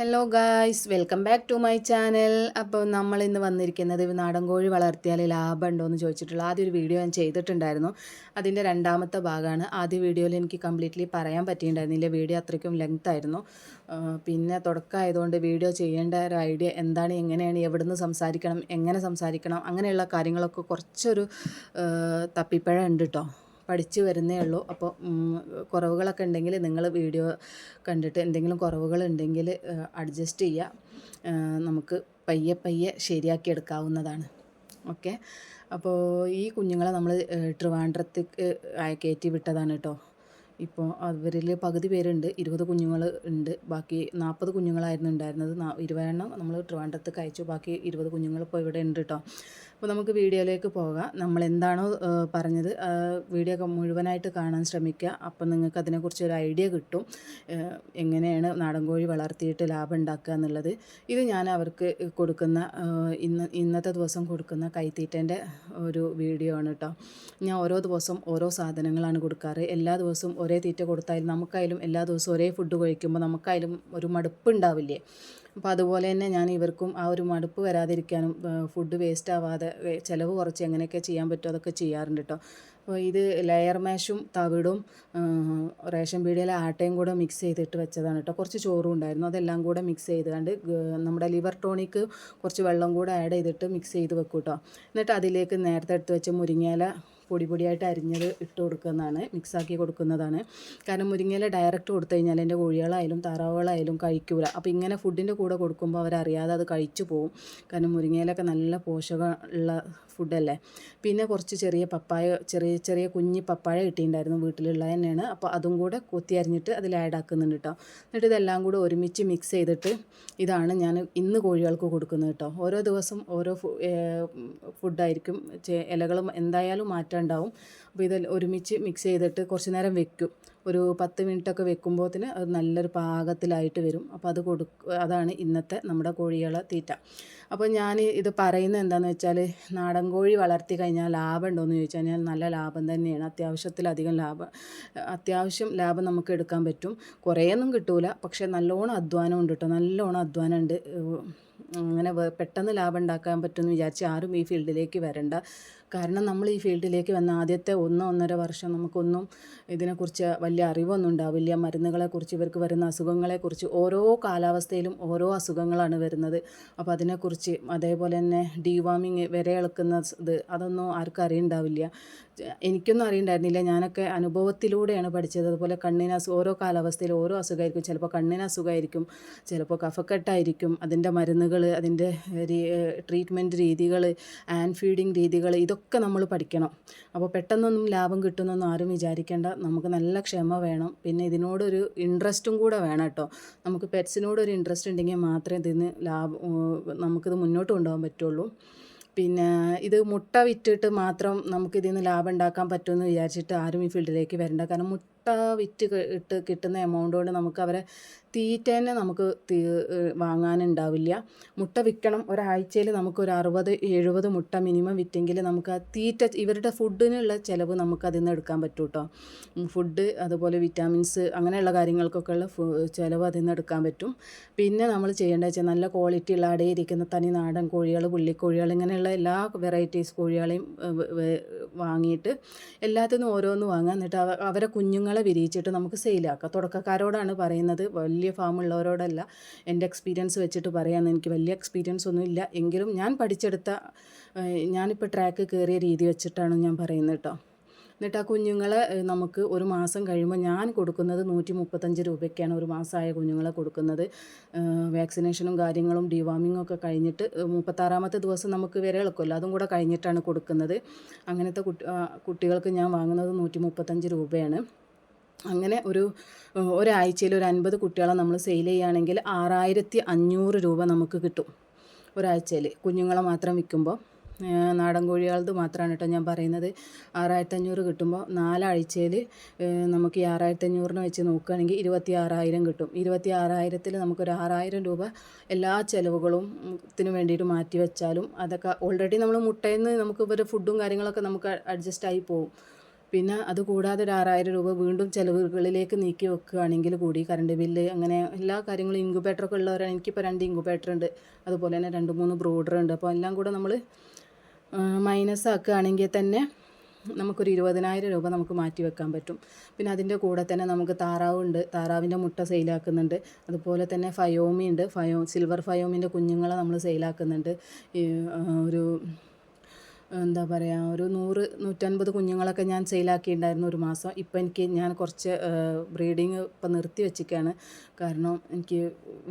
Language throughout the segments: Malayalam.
Hello guys, welcome back to my channel. അപ്പോൾ നമ്മൾ ഇന്ന് വന്നിരിക്കുന്നത് നാടൻ കോഴി വളർത്തിയാൽ ലാഭം ഉണ്ടോ എന്ന് ചോദിച്ചിട്ടുള്ള ആദ്യ ഒരു വീഡിയോ ഞാൻ ചെയ്തിട്ടുണ്ടായിരുന്നു. അതിൻ്റെ രണ്ടാമത്തെ ഭാഗമാണ്. ആദ്യ വീഡിയോയിൽ എനിക്ക് കംപ്ലീറ്റ്ലി പറയാൻ പറ്റിയിട്ടുണ്ടായിരുന്നില്ല, വീഡിയോ അത്രയ്ക്കും ലെങ്ത് ആയിരുന്നു. പിന്നെ തുടക്കമായതുകൊണ്ട് വീഡിയോ ചെയ്യേണ്ട ഒരു ഐഡിയ എന്താണ്, എങ്ങനെയാണ്, എവിടുന്ന് സംസാരിക്കണം, എങ്ങനെ സംസാരിക്കണം, അങ്ങനെയുള്ള കാര്യങ്ങളൊക്കെ കുറച്ചൊരു തപ്പിപ്പഴ ഉണ്ട് കേട്ടോ. പഠിച്ചു വരുന്നേ ഉള്ളൂ. അപ്പോൾ കുറവുകളൊക്കെ ഉണ്ടെങ്കിൽ നിങ്ങൾ വീഡിയോ കണ്ടിട്ട് എന്തെങ്കിലും കുറവുകളുണ്ടെങ്കിൽ അഡ്ജസ്റ്റ് ചെയ്യുക. നമുക്ക് പയ്യെ പയ്യെ ശരിയാക്കി എടുക്കാവുന്നതാണ്. ഓക്കെ. അപ്പോൾ ഈ കുഞ്ഞുങ്ങളെ നമ്മൾ ട്രിവാൻഡ്രത്തേക്ക് കയറ്റി വിട്ടതാണ് കേട്ടോ. ഇപ്പോൾ അവരിൽ പകുതി പേരുണ്ട്, 20 കുഞ്ഞുങ്ങൾ ഉണ്ട്. ബാക്കി 40 കുഞ്ഞുങ്ങളായിരുന്നു ഉണ്ടായിരുന്നത്. 20 നമ്മൾ ട്രിവാൻഡ്രത്തേക്ക് അയച്ചു, ബാക്കി 20 കുഞ്ഞുങ്ങൾ ഇപ്പോൾ ഇവിടെ ഉണ്ട് കേട്ടോ. അപ്പോൾ നമുക്ക് വീഡിയോയിലേക്ക് പോകാം. നമ്മൾ എന്താണോ പറഞ്ഞത് വീഡിയോ മുഴുവനായിട്ട് കാണാൻ ശ്രമിക്കുക. അപ്പം നിങ്ങൾക്ക് അതിനെക്കുറിച്ച് ഒരു ഐഡിയ കിട്ടും, എങ്ങനെയാണ് നാടൻ കോഴി വളർത്തിയിട്ട് ലാഭം ഉണ്ടാക്കുക എന്നുള്ളത്. ഇത് ഞാൻ അവർക്ക് കൊടുക്കുന്ന ഇന്നത്തെ ദിവസം കൊടുക്കുന്ന കൈത്തീറ്റേൻ്റെ ഒരു വീഡിയോ ആണ് കേട്ടോ. ഞാൻ ഓരോ ദിവസം ഓരോ സാധനങ്ങളാണ് കൊടുക്കാറ്. എല്ലാ ദിവസവും ഒരേ തീറ്റ കൊടുത്താലും നമുക്കായാലും എല്ലാ ദിവസവും ഒരേ ഫുഡ് കഴിക്കുമ്പോൾ നമുക്കായാലും ഒരു മടുപ്പ് ഉണ്ടാവില്ലേ. അപ്പോൾ അതുപോലെ തന്നെ ഞാൻ ഇവർക്കും ആ ഒരു മടുപ്പ് വരാതിരിക്കാനും ഫുഡ് വേസ്റ്റ് ആവാതെ ചിലവ് കുറച്ച് എങ്ങനെയൊക്കെ ചെയ്യാൻ പറ്റുമോ അതൊക്കെ ചെയ്യാറുണ്ട് കേട്ടോ. അപ്പോൾ ഇത് ലെയർ മാഷും തവിടും റേഷൻ പീടികയിലെ ആട്ടയും കൂടെ മിക്സ് ചെയ്തിട്ട് വെച്ചതാണ് കേട്ടോ. കുറച്ച് ചോറും ഉണ്ടായിരുന്നു, അതെല്ലാം കൂടെ മിക്സ് ചെയ്തുകൊണ്ട് നമ്മുടെ ലിവർ ടോണിക്ക് കുറച്ച് വെള്ളം കൂടെ ആഡ് ചെയ്തിട്ട് മിക്സ് ചെയ്ത് വെക്കും കേട്ടോ. എന്നിട്ട് അതിലേക്ക് നേരത്തെ എടുത്ത് വെച്ച മുരിങ്ങയില പൊടിയായിട്ട് അരിഞ്ഞത് ഇട്ട് കൊടുക്കുന്നതാണ്, മിക്സാക്കി കൊടുക്കുന്നതാണ്. കാരണം മുരിങ്ങയില ഡയറക്റ്റ് കൊടുത്തു കഴിഞ്ഞാൽ എൻ്റെ കോഴികളായാലും താറാവുകളായാലും കഴിക്കൂല. അപ്പോൾ ഇങ്ങനെ ഫുഡിൻ്റെ കൂടെ കൊടുക്കുമ്പോൾ അവരറിയാതെ അത് കഴിച്ചു പോകും. കാരണം മുരിങ്ങയിലൊക്കെ നല്ല പോഷകമുള്ള ഫുഡല്ലേ. പിന്നെ കുറച്ച് ചെറിയ പപ്പായ, ചെറിയ കുഞ്ഞി പപ്പായ കിട്ടിയിട്ടുണ്ടായിരുന്നു, വീട്ടിലുള്ള തന്നെയാണ്. അപ്പോൾ അതും കൂടെ കൊത്തി അരിഞ്ഞിട്ട് അതിൽ ആഡ് ആക്കുന്നുണ്ട് കേട്ടോ. എന്നിട്ട് ഇതെല്ലാം കൂടെ ഒരുമിച്ച് മിക്സ് ചെയ്തിട്ട് ഇതാണ് ഞാൻ ഇന്ന് കോഴികൾക്ക് കൊടുക്കുന്നത് കേട്ടോ. ഓരോ ദിവസം ഓരോ ഫുഡായിരിക്കും. ഇലകളും എന്തായാലും മാറ്റം ഉണ്ടാവും. അപ്പോൾ ഇത് ഒരുമിച്ച് മിക്സ് ചെയ്തിട്ട് കുറച്ച് നേരം വെക്കും. ഒരു 10 മിനിറ്റൊക്കെ വെക്കുമ്പോഴത്തിന് അത് നല്ലൊരു പാകത്തിലായിട്ട് വരും. അപ്പോൾ അതാണ് ഇന്നത്തെ നമ്മുടെ കോഴികളെ തീറ്റ. അപ്പോൾ ഞാൻ ഇത് പറയുന്നത് എന്താണെന്ന് വെച്ചാൽ, നാടൻ കോഴി വളർത്തി കഴിഞ്ഞാൽ ലാഭം ഉണ്ടോയെന്ന് ചോദിച്ചു കഴിഞ്ഞാൽ നല്ല ലാഭം തന്നെയാണ്. അത്യാവശ്യം ലാഭം നമുക്ക് എടുക്കാൻ പറ്റും. കുറേയൊന്നും കിട്ടൂല, പക്ഷേ നല്ലോണം അധ്വാനം ഉണ്ട് കേട്ടോ. നല്ലോണം അധ്വാനം ഉണ്ട്. അങ്ങനെ പെട്ടെന്ന് ലാഭം ഉണ്ടാക്കാൻ പറ്റുമെന്ന് വിചാരിച്ച് ആരും ഈ ഫീൽഡിലേക്ക് വരണ്ട. കാരണം നമ്മൾ ഈ ഫീൽഡിലേക്ക് വന്ന ആദ്യത്തെ 1-1.5 വർഷം നമുക്കൊന്നും ഇതിനെക്കുറിച്ച് വലിയ അറിവൊന്നും ഉണ്ടാവില്ല. മരുന്നുകളെക്കുറിച്ച്, ഇവർക്ക് വരുന്ന അസുഖങ്ങളെക്കുറിച്ച്, ഓരോ കാലാവസ്ഥയിലും ഓരോ അസുഖങ്ങളാണ് വരുന്നത്. അപ്പോൾ അതിനെക്കുറിച്ച്, അതേപോലെ തന്നെ ഡീവാമിങ്, വിര ഇളക്കുന്ന അതൊന്നും ആർക്കും അറിയുണ്ടാവില്ല. എനിക്കൊന്നും അറിയണ്ടായിരുന്നില്ല. ഞാനൊക്കെ അനുഭവത്തിലൂടെയാണ് പഠിച്ചത്. അതുപോലെ ഓരോ കാലാവസ്ഥയിലും ഓരോ അസുഖമായിരിക്കും. ചിലപ്പോൾ കണ്ണിന് അസുഖമായിരിക്കും, ചിലപ്പോൾ കഫക്കെട്ടായിരിക്കും. അതിൻ്റെ മരുന്നുകൾ, അതിൻ്റെ ട്രീറ്റ്മെൻറ്റ് രീതികൾ, ആൻഡ് ഫീഡിങ് രീതികൾ, ഇതൊക്കെ നമ്മൾ പഠിക്കണം. അപ്പോൾ പെട്ടെന്നൊന്നും ലാഭം കിട്ടുമെന്നൊന്നും ആരും വിചാരിക്കേണ്ട. നമുക്ക് നല്ല ക്ഷമ വേണം. പിന്നെ ഇതിനോടൊരു ഇൻട്രസ്റ്റും കൂടെ വേണം കേട്ടോ. നമുക്ക് പെറ്റ്സിനോടൊരു ഇൻട്രസ്റ്റ് ഉണ്ടെങ്കിൽ മാത്രമേ ഇതിന് നമുക്കിത് മുന്നോട്ട് കൊണ്ടുപോകാൻ പറ്റുള്ളൂ. പിന്നെ ഇത് മുട്ട വിറ്റിട്ട് മാത്രം നമുക്കിതിൽ നിന്ന് ലാഭം ഉണ്ടാക്കാൻ പറ്റുമെന്ന് വിചാരിച്ചിട്ട് ആരും ഈ ഫീൽഡിലേക്ക് വരണ്ട. കാരണം മുട്ട വിറ്റ് കിട്ടുന്ന എമൗണ്ട് കൊണ്ട് നമുക്ക് അവരെ തീറ്റ തന്നെ നമുക്ക് വാങ്ങാനുണ്ടാവില്ല. മുട്ട വിൽക്കണം. ഒരാഴ്ചയിൽ നമുക്കൊരു 60-70 മുട്ട മിനിമം വിറ്റെങ്കിൽ നമുക്ക് ആ തീറ്റ, ഇവരുടെ ഫുഡിനുള്ള ചിലവ് നമുക്ക് അതിൽ നിന്ന് എടുക്കാൻ പറ്റും കേട്ടോ. ഫുഡ്, അതുപോലെ വിറ്റാമിൻസ്, അങ്ങനെയുള്ള കാര്യങ്ങൾക്കൊക്കെ ഉള്ള ചിലവ് അതിൽ നിന്ന് എടുക്കാൻ പറ്റും. പിന്നെ നമ്മൾ ചെയ്യേണ്ടത് വെച്ചാൽ നല്ല ക്വാളിറ്റി ഉള്ള അടയിരിക്കുന്ന തനി നാടൻ കോഴികൾ, പുള്ളിക്കോഴികൾ, ഇങ്ങനെയുള്ള എല്ലാ വെറൈറ്റീസ് കോഴികളെയും വാങ്ങിയിട്ട് എല്ലാത്തിനും ഓരോന്ന് വാങ്ങുക. എന്നിട്ട് അവരെ കുഞ്ഞുങ്ങളെ വിരിയിച്ചിട്ട് നമുക്ക് സെയിലാക്കാം. തുടക്കക്കാരോടാണ് പറയുന്നത്, വലിയ ഫാമുള്ളവരോടല്ല. എൻ്റെ എക്സ്പീരിയൻസ് വെച്ചിട്ട് പറയാമെന്ന്. എനിക്ക് വലിയ എക്സ്പീരിയൻസ് ഒന്നും ഇല്ല, എങ്കിലും ഞാൻ പഠിച്ചെടുത്ത, ഞാനിപ്പോൾ ട്രാക്ക് കയറിയ രീതി വെച്ചിട്ടാണ് ഞാൻ പറയുന്നത് കേട്ടോ. എന്നിട്ട് ആ കുഞ്ഞുങ്ങളെ നമുക്ക് ഒരു മാസം കഴിയുമ്പോൾ ഞാൻ കൊടുക്കുന്നത് 135 രൂപയ്ക്കാണ് ഒരു മാസമായ കുഞ്ഞുങ്ങളെ കൊടുക്കുന്നത്. വാക്സിനേഷനും കാര്യങ്ങളും ഡിവാമിങ്ങും ഒക്കെ കഴിഞ്ഞിട്ട് 36ാമത്തെ ദിവസം നമുക്ക് വിര ഇളക്കുമല്ലോ, അതും കൂടെ കഴിഞ്ഞിട്ടാണ് കൊടുക്കുന്നത്. അങ്ങനത്തെ കുട്ടികൾക്ക് ഞാൻ വാങ്ങുന്നത് 135 രൂപയാണ്. അങ്ങനെ ഒരാഴ്ചയിൽ ഒരു 50 കുട്ടികളെ നമ്മൾ സെയിൽ ചെയ്യുകയാണെങ്കിൽ 6500 രൂപ നമുക്ക് കിട്ടും ഒരാഴ്ചയിൽ, കുഞ്ഞുങ്ങളെ മാത്രം വിൽക്കുമ്പോൾ. നാടൻ കോഴികളത് മാത്രമാണ് കേട്ടോ ഞാൻ പറയുന്നത്. 6500 കിട്ടുമ്പോൾ 4 ആഴ്ചയിൽ നമുക്ക് ഈ 6500 വെച്ച് നോക്കുകയാണെങ്കിൽ 26,000 കിട്ടും. 26,000-ൽ നമുക്കൊരു 6,000 രൂപ എല്ലാ ചിലവുകളും ത്തിന് വേണ്ടിയിട്ട് മാറ്റി വെച്ചാലും അതൊക്കെ ഓൾറെഡി നമ്മൾ മുട്ടയിൽ നിന്ന് നമുക്ക് ഇവർ ഫുഡും കാര്യങ്ങളൊക്കെ നമുക്ക് അഡ്ജസ്റ്റ് ആയി പോകും. പിന്നെ അതുകൂടാതെ ഒരു 6000 രൂപ വീണ്ടും ചിലവുകളിലേക്ക് നീക്കി വെക്കുകയാണെങ്കിൽ കൂടി കറണ്ട് ബില്ല് അങ്ങനെ എല്ലാ കാര്യങ്ങളും ഇൻക്യുബേറ്ററൊക്കെ ഉള്ളവരാണ്. എനിക്കിപ്പോൾ 2 ഇൻക്യുബേറ്റർ ഉണ്ട്, അതുപോലെ തന്നെ 2-3 ബ്രൂഡർ ഉണ്ട്. അപ്പോൾ എല്ലാം കൂടെ നമ്മൾ മൈനസ് ആക്കുകയാണെങ്കിൽ തന്നെ നമുക്കൊരു 20,000 രൂപ നമുക്ക് മാറ്റി വെക്കാൻ പറ്റും. പിന്നെ അതിൻ്റെ കൂടെ തന്നെ നമുക്ക് താറാവുണ്ട്, താറാവിൻ്റെ മുട്ട സെയിലാക്കുന്നുണ്ട്. അതുപോലെ തന്നെ ഫയോമി ഉണ്ട്, സിൽവർ ഫയോമിൻ്റെ കുഞ്ഞുങ്ങളെ നമ്മൾ സെയിലാക്കുന്നുണ്ട്. ഒരു എന്താ പറയുക, ഒരു 100-150 കുഞ്ഞുങ്ങളൊക്കെ ഞാൻ സെയിലാക്കിയിട്ടുണ്ടായിരുന്നു ഒരു മാസം. ഇപ്പം ഞാൻ കുറച്ച് ബ്രീഡിങ് ഇപ്പം നിർത്തി വെച്ചിരിക്കുകയാണ്. കാരണം എനിക്ക്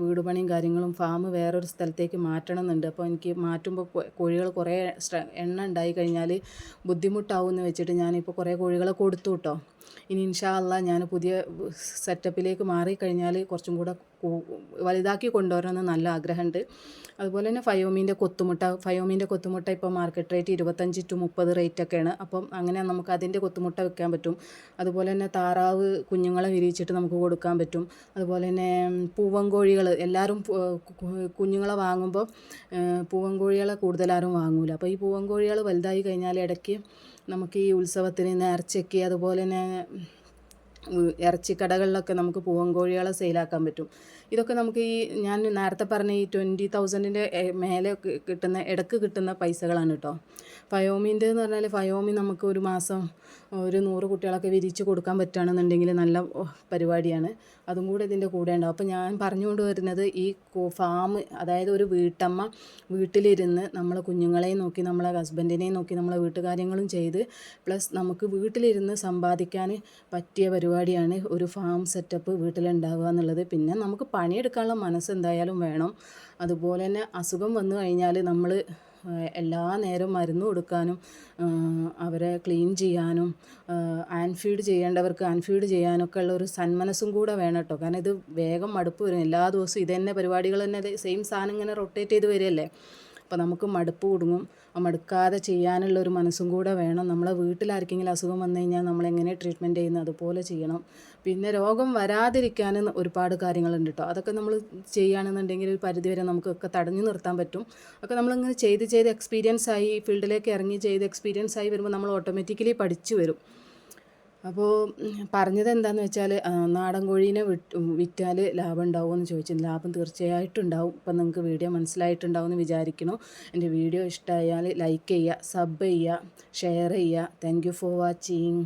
വീട് പണിയും കാര്യങ്ങളും ഫാം വേറൊരു സ്ഥലത്തേക്ക് മാറ്റണം എന്നുണ്ട്. അപ്പോൾ എനിക്ക് മാറ്റുമ്പോൾ കോഴികൾ കുറേ എണ്ണം ഉണ്ടായി കഴിഞ്ഞാൽ ബുദ്ധിമുട്ടാവും എന്ന് വെച്ചിട്ട് ഞാനിപ്പോൾ കുറേ കോഴികളെ കൊടുത്തു കേട്ടോ. ഇനി ഇൻഷാ അള്ളാ ഞാൻ പുതിയ സെറ്റപ്പിലേക്ക് മാറിക്കഴിഞ്ഞാൽ കുറച്ചും കൂടെ വലുതാക്കി കൊണ്ടുവരണമെന്ന് നല്ല ആഗ്രഹമുണ്ട്. അതുപോലെ തന്നെ ഫയോമീൻ്റെ കൊത്തുമുട്ട ഇപ്പോൾ മാർക്കറ്റ് റേറ്റ് 25-30 റേറ്റൊക്കെയാണ്. അപ്പം അങ്ങനെ നമുക്ക് അതിൻ്റെ കൊത്തുമുട്ട വെക്കാൻ പറ്റും. അതുപോലെ തന്നെ താറാവ് കുഞ്ഞുങ്ങളെ വിരിയിച്ചിട്ട് നമുക്ക് കൊടുക്കാൻ പറ്റും. അതുപോലെ തന്നെ പൂവൻ കോഴികൾ എല്ലാവരും കുഞ്ഞുങ്ങളെ വാങ്ങുമ്പോൾ പൂവൻ കോഴികളെ കൂടുതലാരും വാങ്ങൂല. അപ്പോൾ ഈ പൂവൻ കോഴികൾ വലുതായി കഴിഞ്ഞാൽ ഇടയ്ക്ക് നമുക്ക് ഈ ഉത്സവത്തിന് നേർച്ചയ്ക്ക് അതുപോലെ തന്നെ ഇറച്ചിക്കടകളിലൊക്കെ നമുക്ക് പൂവൻ കോഴികളെ സെയിലാക്കാൻ പറ്റും. ഇതൊക്കെ നമുക്ക് ഞാൻ നേരത്തെ പറഞ്ഞ ഈ 20,000-ൻ്റെ മേലെ ഇടയ്ക്ക് കിട്ടുന്ന പൈസകളാണ് കേട്ടോ. ഫയോമിൻ്റെ എന്ന് പറഞ്ഞാൽ ഫയോമി നമുക്ക് ഒരു മാസം ഒരു 100 കുട്ടികളൊക്കെ വിരിച്ച് കൊടുക്കാൻ പറ്റുകയാണെന്നുണ്ടെങ്കിൽ നല്ല പരിപാടിയാണ്. അതും കൂടെ ഇതിൻ്റെ കൂടെ ഉണ്ടാവും. അപ്പോൾ ഞാൻ പറഞ്ഞുകൊണ്ട് വരുന്നത് ഈ ഫാം, അതായത് ഒരു വീട്ടമ്മ വീട്ടിലിരുന്ന് നമ്മളെ കുഞ്ഞുങ്ങളെയും നോക്കി നമ്മളെ ഹസ്ബൻഡിനെയും നോക്കി നമ്മളെ വീട്ടുകാര്യങ്ങളും ചെയ്ത് പ്ലസ് നമുക്ക് വീട്ടിലിരുന്ന് സമ്പാദിക്കാൻ പറ്റിയ പരിപാടിയാണ് ഒരു ഫാം സെറ്റപ്പ് വീട്ടിലുണ്ടാവുക എന്നുള്ളത്. പിന്നെ നമുക്ക് പണിയെടുക്കാനുള്ള മനസ്സ് എന്തായാലും വേണം. അതുപോലെ തന്നെ അസുഖം വന്നു കഴിഞ്ഞാൽ നമ്മൾ എല്ലാ നേരം മരുന്ന് കൊടുക്കാനും അവരെ ക്ലീൻ ചെയ്യാനും ആൻഫീഡ് ചെയ്യേണ്ടവർക്ക് ആൻഫീഡ് ചെയ്യാനൊക്കെ ഉള്ള ഒരു സന്മനസ്സും കൂടെ വേണം കേട്ടോ. കാരണം ഇത് വേഗം മടുപ്പ് വരും. എല്ലാ ദിവസവും ഇതന്നെ പരിപാടികൾ തന്നെ സെയിം സാധനം ഇങ്ങനെ റൊട്ടേറ്റ് ചെയ്ത് വരികയല്ലേ. അപ്പോൾ നമുക്ക് മടുപ്പ് കൊടുങ്ങും. മടുക്കാതെ ചെയ്യാനുള്ള ഒരു മനസ്സും കൂടെ വേണം. നമ്മളെ വീട്ടിലാർക്കെങ്കിലും അസുഖം വന്നു കഴിഞ്ഞാൽ നമ്മളെങ്ങനെ ട്രീറ്റ്മെൻറ്റ് ചെയ്യുന്നത് അതുപോലെ ചെയ്യണം. പിന്നെ രോഗം വരാതിരിക്കാൻ ഒരുപാട് കാര്യങ്ങളുണ്ട് കേട്ടോ. അതൊക്കെ നമ്മൾ ചെയ്യുകയാണെന്നുണ്ടെങ്കിൽ ഒരു പരിധിവരെ നമുക്കൊക്കെ തടഞ്ഞു നിർത്താൻ പറ്റും. ഒക്കെ നമ്മളിങ്ങനെ ചെയ്ത് എക്സ്പീരിയൻസ് ആയി ഫീൽഡിലേക്ക് ഇറങ്ങി എക്സ്പീരിയൻസ് ആയി വരുമ്പോൾ നമ്മൾ ഓട്ടോമാറ്റിക്കലി പഠിച്ചു വരും. അപ്പോൾ പറഞ്ഞത് എന്താണെന്ന് വെച്ചാൽ നാടൻ കോഴീനെ വിറ്റാൽ ലാഭം ഉണ്ടാവുമോ എന്ന് ചോദിച്ചു. ലാഭം തീർച്ചയായിട്ടും ഉണ്ടാവും. ഇപ്പം നിങ്ങൾക്ക് വീഡിയോ മനസ്സിലായിട്ടുണ്ടാവും എന്ന് വിചാരിക്കുന്നു. എൻ്റെ വീഡിയോ ഇഷ്ടമായാൽ ലൈക്ക് ചെയ്യുക, സബ് ചെയ്യുക, ഷെയർ ചെയ്യുക. Thank you for watching.